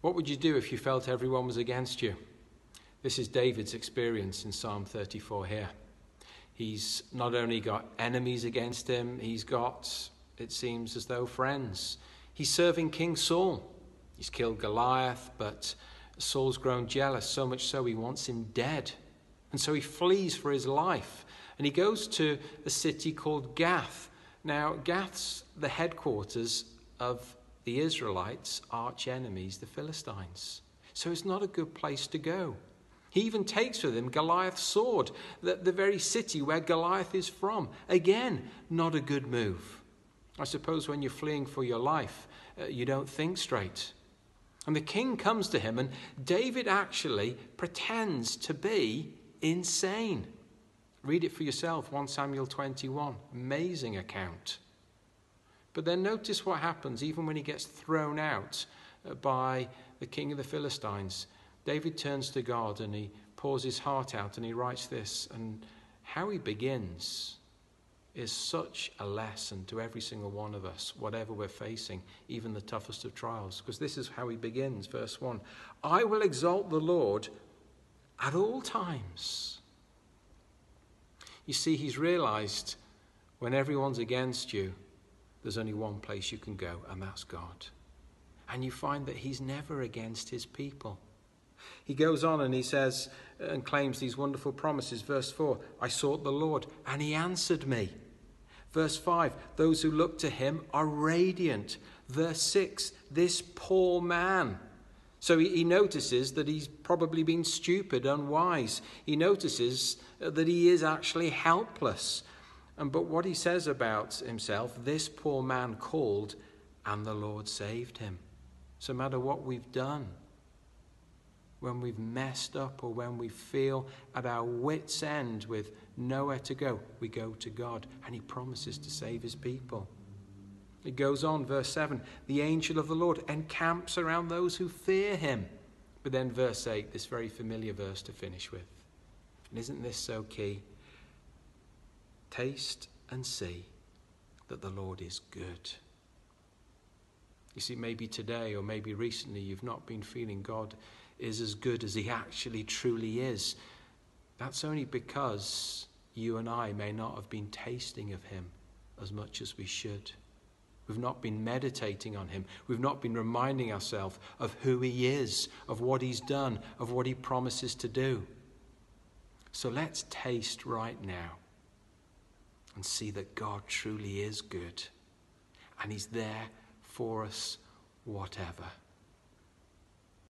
What would you do if you felt everyone was against you? This is David's experience in Psalm 34 here. He's not only got enemies against him, he's got, it seems as though, friends. He's serving King Saul. He's killed Goliath, but Saul's grown jealous, so much so he wants him dead. And so he flees for his life. And he goes to a city called Gath. Now, Gath's the headquarters of the Israelites' arch enemies, the Philistines. So it's not a good place to go. He even takes with him Goliath's sword, the very city where Goliath is from. Again, not a good move. I suppose when you're fleeing for your life, you don't think straight. And the king comes to him, and David actually pretends to be insane. Read it for yourself, 1 Samuel 21. Amazing account. But then notice what happens even when he gets thrown out by the king of the Philistines. David turns to God and he pours his heart out and he writes this. And how he begins is such a lesson to every single one of us, whatever we're facing, even the toughest of trials. Because this is how he begins, verse 1. I will exalt the Lord at all times. You see, he's realized when everyone's against you, there's only one place you can go, and that's God. And you find that he's never against his people. He goes on and he says and claims these wonderful promises. Verse 4, I sought the Lord and he answered me. Verse 5, those who look to him are radiant. Verse 6, this poor man. So he notices that he's probably been stupid, unwise. He notices that he is actually helpless. But what he says about himself, this poor man called and the Lord saved him. So no matter what we've done, when we've messed up or when we feel at our wits' end with nowhere to go, we go to God and he promises to save his people. It goes on, verse 7, the angel of the Lord encamps around those who fear him. But then verse 8, this very familiar verse to finish with. And isn't this so key? Taste and see that the Lord is good. You see, maybe today or maybe recently you've not been feeling God is as good as he actually truly is. That's only because you and I may not have been tasting of him as much as we should. We've not been meditating on him. We've not been reminding ourselves of who he is, of what he's done, of what he promises to do. So let's taste right now and see that God truly is good and he's there for us whatever.